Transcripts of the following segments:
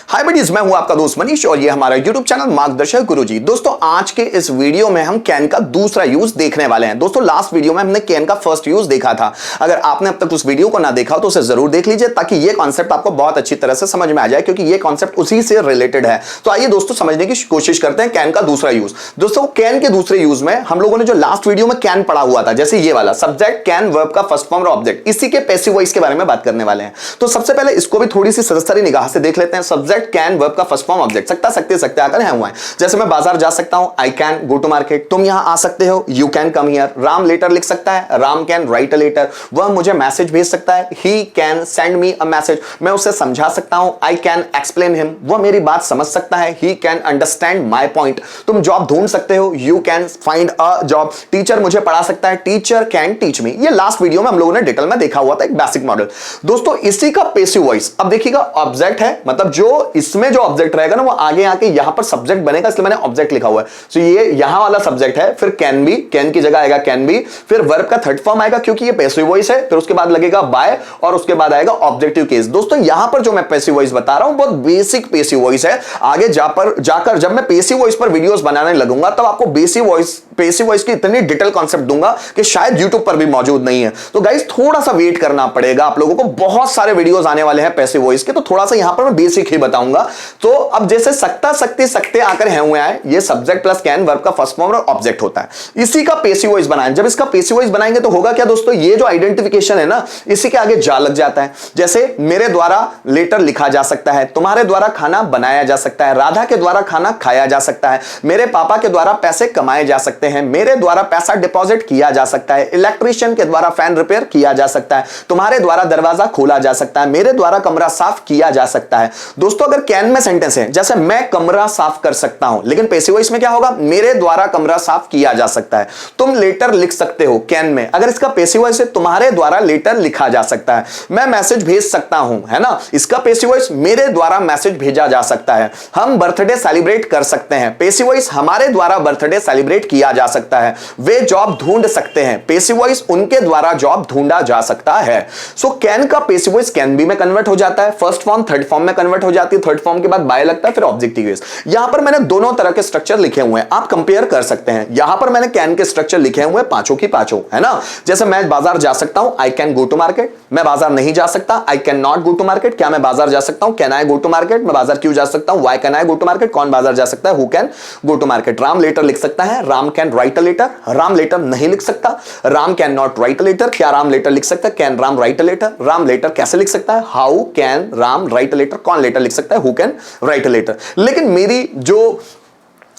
हाय buddies, मैं हूं आपका दोस्त मनीष और ये हमारा YouTube चैनल मार्गदर्शक गुरुजी। दोस्तों आज के इस वीडियो में हम कैन का दूसरा यूज देखने वाले हैं। दोस्तों लास्ट वीडियो में हमने कैन का फर्स्ट यूज देखा था। अगर आपने अब तक उस वीडियो को ना देखा हो तो उसे जरूर देख लीजिए ताकि ये कॉन्सेप्ट आपको बहुत अच्छी तरह से समझ में आ जाए, क्योंकि ये कॉन्सेप्ट उसी से रिलेटेड है। तो आइए दोस्तों समझने की कोशिश करते हैं कैन का दूसरा यूज। दोस्तों कैन के दूसरे यूज में हम लोगों ने जो लास्ट वीडियो में कैन पढ़ा हुआ था, जैसे ये वाला सब्जेक्ट कैन वर्ब का फर्स्ट फॉर्म और ऑब्जेक्ट, इसी के पैसिव वॉइस के बारे में बात करने वाले हैं। तो सबसे पहले इसको भी थोड़ी सी सरसरी निगाह से देख लेते हैं। सब्जेक्ट कैन वर्ब का फर्स्ट फॉर्म ऑब्जेक्ट, सकता सकते आकर है हुआ है। जैसे मैं बाजार जा सकता हूं, I can go to market. तुम यहां आ सकते हो, you can come here. Ram letter लिख सकता है, Ram can write a letter. वह मुझे मैसेज भेज सकता है, he can send me a message. मैं उसे समझा सकता हूं, आई कैन एक्सप्लेन हिम। वह मेरी बात समझ सकता है, he can understand my point. तुम जॉब ढूंढ सकते हो, you can find a job. Teacher मुझे पढ़ा सकता है, टीचर कैन टीच मी। ये लास्ट वीडियो में हम लोगों ने डिटेल में देखा हुआ था, एक बेसिक मॉडल। दोस्तों इसी का पैसिव वॉइस, अब देखिएगा ऑब्जेक्ट है, मतलब जो इसमें जो ऑब्जेक्ट रहेगा ना वो आगे आके यहां पर सब्जेक्ट बनेगा, इसलिए मैंने ऑब्जेक्ट लिखा हुआ है। तो ये यहां वाला सब्जेक्ट है, फिर कैन बी, कैन की जगह आएगा कैन बी, फिर वर्ब का थर्ड फॉर्म आएगा क्योंकि ये पैसिव वॉइस है, फिर उसके बाद लगेगा बाय और उसके बाद आएगा ऑब्जेक्टिव केस। दोस्तों यहां पर जो मैं पैसिव वॉइस बता रहा हूं बहुत बेसिक पैसिव वॉइस है। आगे जाकर जब मैं पैसिव वॉइस पर वीडियोस बनाने लगूंगा तब आपको पैसिव वॉइस की इतनी डिटेल कॉन्सेप्ट दूंगा कि शायद यूट्यूब पर भी मौजूद नहीं है। तो गाइस थोड़ा सा वेट करना पड़ेगा आप लोगों को, बहुत सारे वीडियोस आने वाले हैं पैसिव वॉइस के, तो थोड़ा सा यहां पर मैं बेसिक ही बताऊंगा। तो अब जैसे सकते आकर है हुए हैं, ये सब्जेक्ट प्लस कैन वर्ब का फर्स्ट फॉर्म और ऑब्जेक्ट होता है। इसी का पैसिव वॉइस बनाएं। जब इसका पैसिव वॉइस बनाएंगे तो होगा क्या दोस्तों, ये जो आइडेंटिफिकेशन है ना इसी के आगे जा लग जाता है। जैसे मेरे द्वारा लेटर लिखा जा सकता है, तुम्हारे द्वारा खाना बनाया जा सकता है, राधा के द्वारा खाना खाया जा सकता है, मेरे पापा के द्वारा पैसे कमाए जा सकते हैं, मेरे द्वारा पैसा डिपॉजिट किया जा सकता है, इलेक्ट्रीशियन के द्वारा फैन रिपेयर किया जा सकता है, तुम्हारे द्वारा दरवाजा खोला जा सकता है, मेरे द्वारा कमरा साफ किया जा सकता है। दोस्तों अगर कैन में सेंटेंस है, जैसे मैं कमरा साफ कर सकता हूं, लेकिन पैसिव वॉइस में क्या होगा, मेरे द्वारा कमरा साफ किया जा सकता है। तुम लेटर लिख सकते हो कैन में, अगर इसका पैसिव वॉइस है तुम्हारे द्वारा लेटर लिखा जा सकता है। मैं मैसेज भेज सकता हूं, है ना, इसका पैसिव वॉइस मेरे द्वारा मैसेज भेजा जा सकता है। हम बर्थडे सेलिब्रेट कर सकते हैं, पैसिव वॉइस हमारे द्वारा बर्थडे सेलिब्रेट किया जा सकता है। वे जॉब ढूंढ सकते हैं, पैसिव वॉइस उनके द्वारा जॉब ढूंढा जा सकता है। सो कैन का पैसिव वॉइस कैन बी में कन्वर्ट हो जाता है, फर्स्ट फॉर्म थर्ड फॉर्म में कन्वर्ट हो जाती है, थर्ड फॉर्म के बाद बाय लगता है, फिर ऑब्जेक्टिव केस। यहां पर मैंने दोनों तरह के स्ट्रक्चर लिखे हुए हैं, आप कंपेयर कर सकते हैं। यहां पर मैंने कैन के स्ट्रक्चर लिखे हुए हैं पांचों की पांचों, है ना। जैसे मैं बाजार जा सकता हूं, I can go to market. मैं बाजार नहीं जा सकता, I can not go to market. क्या मैं बाजार जा सकता हूं, can I go to market. मैं बाजार क्यों जा सकता हूं, why can I go to market. कौन बाजार जा सकता है, who can go to market. Ram letter लिख सकता है, Ram can write a letter. Ram letter नहीं लिख सकता, Ram can not write a letter. क्या राम लेटर लिख सकता है, can Ram write a letter. Ram letter कैसे लिख सकता है, how can Ram write a letter. कौन लेटर लिख सकता है, who can write a letter. लेकिन मेरी जो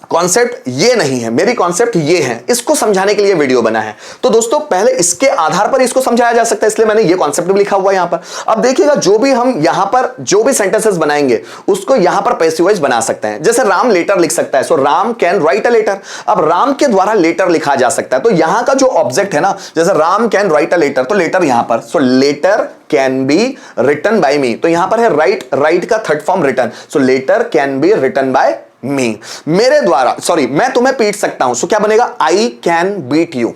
कॉन्सेप्ट ये नहीं है, मेरी कॉन्सेप्ट ये है, इसको समझाने के लिए वीडियो बना है। तो दोस्तों पहले इसके आधार पर इसको समझाया जा सकता है, इसलिए मैंने ये कॉन्सेप्ट भी लिखा हुआ है यहां पर। अब देखिएगा जो भी हम यहां पर जो भी सेंटेंसेस बनाएंगे उसको यहां पर पैसिव वॉइस बना सकते हैं। जैसे राम लेटर लिख सकता है, so Ram can write a letter. अब राम के द्वारा लेटर लिखा जा सकता है, तो यहां का जो ऑब्जेक्ट है ना, जैसे Ram can write a letter, तो लेटर यहां पर, so letter can be written by me. तो यहां पर है राइट का third form written, so letter can be written by me. मेरे द्वारा, सॉरी, मैं तुम्हें पीट सकता हूं, सो क्या बनेगा, आई कैन बीट यू।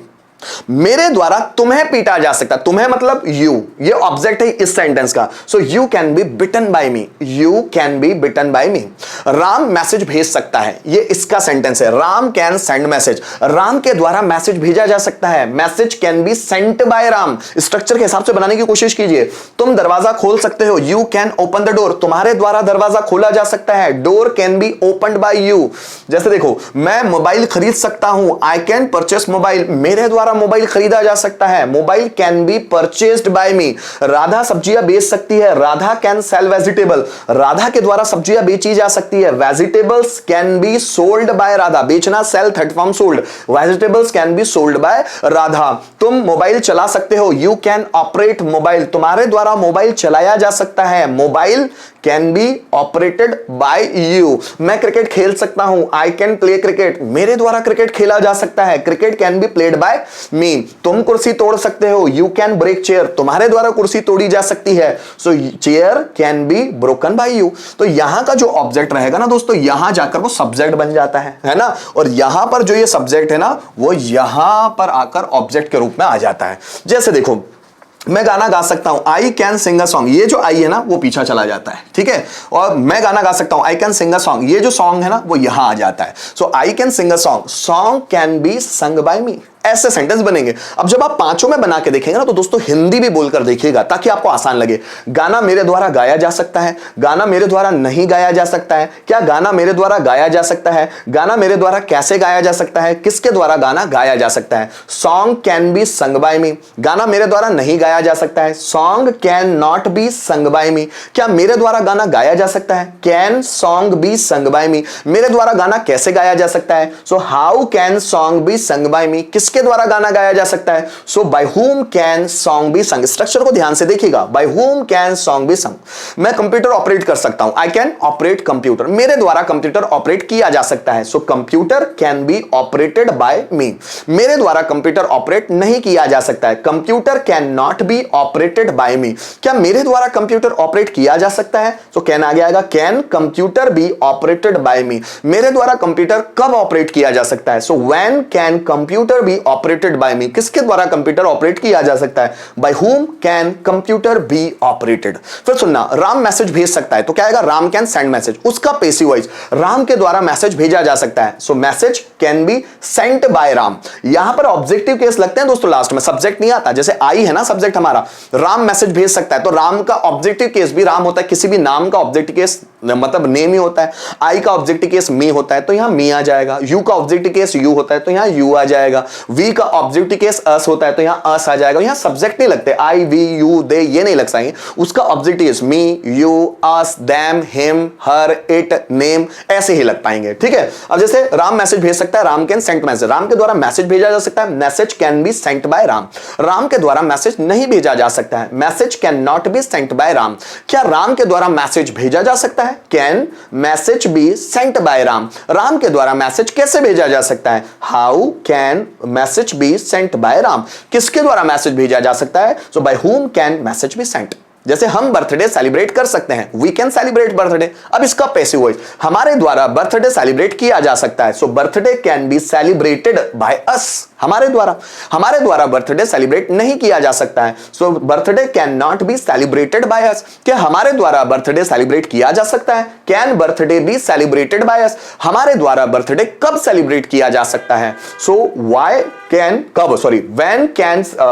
मेरे द्वारा तुम्हें पीटा जा सकता, तुम्हें मतलब यू, ये ऑब्जेक्ट है इस सेंटेंस का। So you can be beaten by me, you can be beaten by me. Ram message भेज सकता है, ये इसका सेंटेंस है, Ram can send message. Ram के द्वारा मैसेज भेजा जा सकता है, message can be sent by Ram. Structure के हिसाब से बनाने की कोशिश कीजिए। तुम दरवाजा खोल सकते हो, you can open the door. तुम्हारे द्वारा दरवाजा खोला जा सकता है, door can be opened by you. जैसे देखो, मैं मोबाइल खरीद सकता हूं, आई कैन परचेस मोबाइल। मेरे द्वारा मोबाइल खरीदा जा सकता है, mobile can be purchased by me. Radha सब्जियां बेच सकती है, Radha can sell vegetable. Radha के द्वारा सब्जियां बेची जा सकती है, vegetables can be sold by Radha. बेचना sell third form sold, vegetables can be sold by Radha. तुम मोबाइल चला सकते हो, यू कैन ऑपरेट मोबाइल। तुम्हारे द्वारा मोबाइल चलाया जा सकता है, mobile can be operated bye you. मैं क्रिकेट खेल सकता हूं, आई कैन प्ले क्रिकेट। मेरे द्वारा क्रिकेट खेला जा सकता है, cricket can be played by me. तुम कुर्सी तोड़ सकते हो, यू कैन ब्रेक चेयर। तुम्हारे द्वारा कुर्सी तोड़ी जा सकती है, so chair can be broken by you. तो यहां का जो ऑब्जेक्ट रहेगा ना दोस्तों, यहां जाकर वो सब्जेक्ट बन जाता है ना। और यहां पर जो ये सब्जेक्ट है ना, वो यहां पर आकर ऑब्जेक्ट के रूप में आ जाता है। जैसे देखो, मैं गाना गा सकता हूं, I can sing a song, ये जो आई है ना वो पीछा चला जाता है, ठीक है। और मैं गाना गा सकता हूं, I can sing a song, ये जो सॉन्ग है ना वो यहां आ जाता है। So I can sing a song, song can be sung by me, ऐसे सेंटेंस बनेंगे। अब जब आप पांचों में बना के देखेंगे ना तो दोस्तों हिंदी भी बोलकर देखिएगा ताकि आपको आसान लगे। गाना मेरे द्वारा गाया जा सकता है, गाना मेरे द्वारा नहीं गाया जा सकता है, क्या गाना मेरे द्वारा गाया जा सकता है, गाना मेरे द्वारा कैसे गाया जा सकता है, किसके द्वारा गाना गाया जा सकता है। Song can be sung by me, गाना मेरे द्वारा नहीं गाया जा सकता है, song can not be sung by me, क्या मेरे द्वारा गाना गाया जा सकता है, can song be sung by me, मेरे द्वारा गाना कैसे गाया जा सकता है, so how can song be sung by me, किसके द्वारा गाना गाया जा सकता है, so by whom can song be sung. Structure को ध्यान से देखिएगा, bye whom can song be संग। मैं कंप्यूटर ऑपरेट कर सकता हूं, आई कैन ऑपरेट कंप्यूटर, मेरे द्वारा कंप्यूटर ऑपरेट किया जा सकता है, so computer can be operated by me, मेरे द्वारा कंप्यूटर ऑपरेट नहीं किया जा सकता है, computer can not be operated by me, क्या मेरे द्वारा कंप्यूटर ऑपरेट किया जा सकता है, सो कैन आगे आएगा, can computer be operated by me, मेरे द्वारा कंप्यूटर कब ऑपरेट किया जा सकता है, so when can computer be operated by me, किसके द्वारा कंप्यूटर ऑपरेट किया जा सकता है, bye whom can computer be operated. फिर सुनना, राम मैसेज भेज सकता है तो क्या आएगा, राम कैन सेंड मैसेज, उसका पैसिव वॉइस, राम के द्वारा मैसेज भेजा जा सकता है, so message can be sent by Ram. यहां पर ऑब्जेक्टिव केस लगते हैं दोस्तों, लास्ट में सब्जेक्ट नहीं आता, जैसे आई है ना सब्जेक्ट हमारा, राम मैसेज भेज सकता है तो राम का ऑब्जेक्टिव केस भी राम होता है, किसी भी नाम का ऑब्जेक्टिव केस मतलब नेम ही होता है, आई का ऑब्जेक्टिव केस मी होता है तो यहां मी आ जाएगा, यू का ऑब्जेक्टिव केस यू होता है तो यहां यू आ जाएगा, वी का ऑब्जेक्टिव केस अस होता है तो यहां अस आ जाएगा। यहां सब्जेक्ट नहीं लगते, आई वी यू दे ये नहीं लग पाएंगे, उसका objective case me you us them him her it name ऐसे ही लग पाएंगे, ठीक है। अब जैसे राम मैसेज भेज सकता है, Ram can send message, Ram के द्वारा मैसेज भेजा जा सकता है, message can be sent by Ram, Ram के द्वारा मैसेज नहीं भेजा जा सकता है, message can not B sent by Ram, क्या राम के द्वारा मैसेज भेजा जा सकता है, can message be sent by Ram, Ram के द्वारा मैसेज कैसे भेजा जा सकता है, how can message be sent by Ram, किसके द्वारा मैसेज भेजा जा सकता है, so by whom can message be sent. जैसे हम बर्थडे सेलिब्रेट कर सकते हैं, वी कैन सेलिब्रेट बर्थडे, अब इसका पैसिव वॉइस, हमारे द्वारा बर्थडे सेलिब्रेट किया जा सकता है, so birthday can be celebrated by us, हमारे द्वारा बर्थडे सेलिब्रेट नहीं किया जा सकता है, so birthday can not be celebrated by us, क्या हमारे द्वारा बर्थडे सेलिब्रेट किया जा सकता है, can birthday be celebrated by us, हमारे द्वारा बर्थडे कब सेलिब्रेट किया जा सकता है, so when can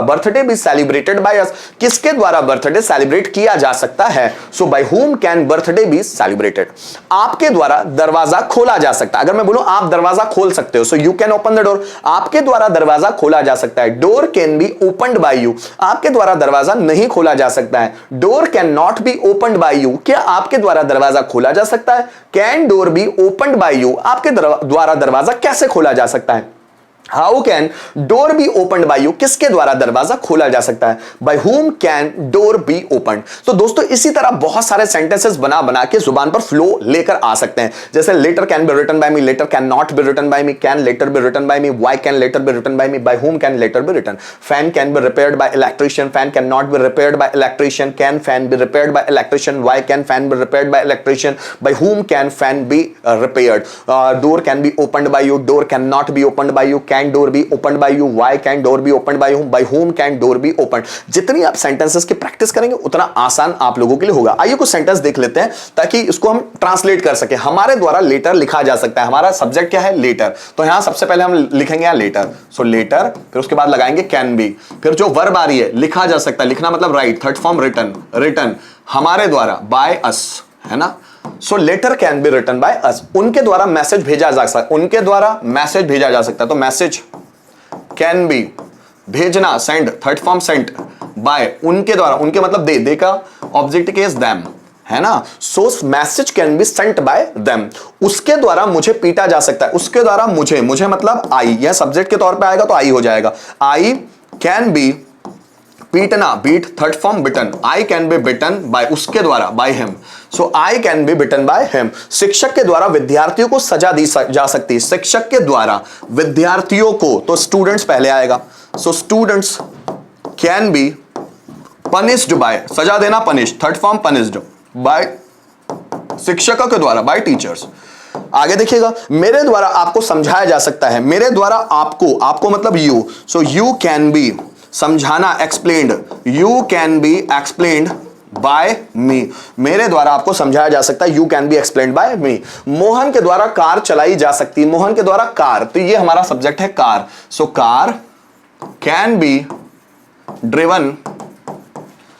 birthday be celebrated by us, किसके द्वारा बर्थडे सेलिब्रेट किया जा सकता है, so by whom can birthday be celebrated. आपके द्वारा दरवाजा खोला जा सकता है, अगर मैं बोलूं आप दरवाजा खोल सकते हो, so you can open the door, आपके द्वारा दरवाजा खोला जा सकता है, door can be opened by you, आपके द्वारा दरवाजा नहीं खोला जा सकता है, door can not be opened by you, क्या आपके द्वारा दरवाजा खोला जा सकता है, can door be opened by you, आपके द्वारा दरवाजा कैसे खोला जा सकता है, how can door be opened by you, किसके द्वारा दरवाजा खोला जा सकता है, bye whom can door be opened. तो दोस्तों इसी तरह बहुत सारे सेंटेंसेस बना के जुबान पर फ्लो लेकर आ सकते हैं, जैसे letter can be written by me, letter can not be written by me, can letter be written by me, why can letter be written by me, by whom can letter be written, fan can be repaired by electrician, fan can not be repaired by electrician, can fan be repaired by electrician, why can fan be repaired by electrician, by whom can fan be repaired, door can be opened by you, door can not be opened by you, can door be opened by you, why can door be opened by whom can door be opened। जितनी आप sentences की practice करेंगे उतना आसान आप लोगों के लिए होगा। आइए कुछ सेंटेंस देख लेते हैं ताकि इसको हम ट्रांसलेट कर सके। हमारे द्वारा लेटर लिखा जा सकता है, हमारा सब्जेक्ट क्या है, लेटर, तो यहां सबसे पहले हम लिखेंगे यहां लेटर, सो लेटर, फिर उसके बाद लगाएंगे कैन बी, फिर जो वर्ब आ रही है लिखा जा सकता है, लिखना मतलब write, third form written, written हमारे द्वारा बाय अस, है ना, so letter can be written by us, उनके द्वारा मैसेज भेजा जा सकता, उनके द्वारा मैसेज भेजा जा सकता है, तो मैसेज कैन बी भेजना, send, third form sent, by उनके द्वारा, उनके मतलब दे का ऑब्जेक्ट केस देम, है ना, so message can be sent by them, उसके द्वारा मुझे पीटा जा सकता है, उसके द्वारा मुझे मतलब आई, यह सब्जेक्ट के तौर पे आएगा तो आई हो जाएगा, आई कैन बी पीटना, beat third form beaten, I can be beaten by उसके द्वारा, by him, so I can be beaten by him. शिक्षक के द्वारा विद्यार्थियों को सजा दी जा सकती है, शिक्षक के द्वारा विद्यार्थियों को, तो स्टूडेंट्स पहले आएगा, so students can be punished bye, सजा देना punish, third form punished bye शिक्षकों के द्वारा, बाय टीचर्स। आगे देखिएगा, मेरे द्वारा आपको समझाया जा सकता है, मेरे द्वारा आपको मतलब you, so you can be समझाना, explained, you can be explained by me, मेरे द्वारा आपको समझाया जा सकता है, you can be explained by me. Mohan के द्वारा कार चलाई जा सकती है, मोहन के द्वारा कार, तो ये हमारा सब्जेक्ट है car, so car can be driven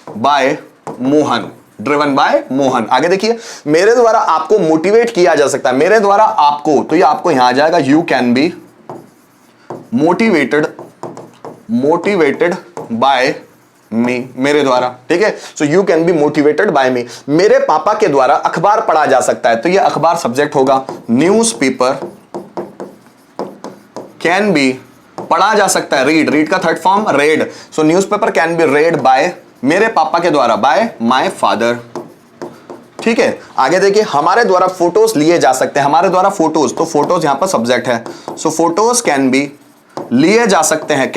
by Mohan, driven by Mohan. आगे देखिए, मेरे द्वारा आपको मोटिवेट किया जा सकता है, मेरे द्वारा आपको, तो ये आपको यहां आ जाएगा, you can be motivated by me, मेरे द्वारा, ठीक है। So you can be motivated by me. मेरे पापा के द्वारा अखबार पढ़ा जा सकता है, तो ये अखबार सब्जेक्ट होगा, न्यूज़पेपर कैन बी, पढ़ा जा सकता है, रीड, रीड का third form read, so newspaper can be read by, मेरे पापा के द्वारा, बाय माय फादर, ठीक है। आगे देखिए, हमारे द्वारा फोटोज लिए जा सकते हैं, हमारे द्वारा फोटोज, तो फोटोज यहां पर सब्जेक्ट है, सो फोटोज कैन बी, लिए जा सकते हैं,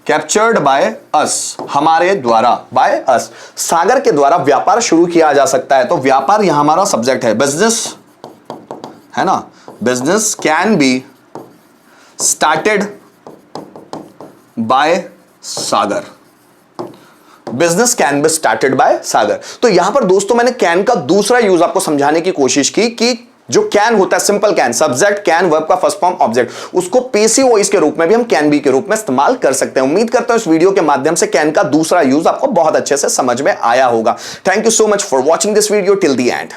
कैप्चर्ड बाय अस, हमारे द्वारा, बाय अस। सागर के द्वारा व्यापार शुरू किया जा सकता है, तो व्यापार यहां हमारा सब्जेक्ट है, बिजनेस है ना, business can be started by Sagar, business can be started by Sagar. तो यहां पर दोस्तों मैंने कैन का दूसरा यूज आपको समझाने की कोशिश की कि जो कैन होता है, simple can, subject can, verb का फर्स्ट फॉर्म ऑब्जेक्ट, उसको पैसिव वॉइस के रूप में भी हम कैन बी के रूप में इस्तेमाल कर सकते हैं। उम्मीद करता हूं इस वीडियो के माध्यम से कैन का दूसरा यूज आपको बहुत अच्छे से समझ में आया होगा। Thank you so much for watching this video till the end.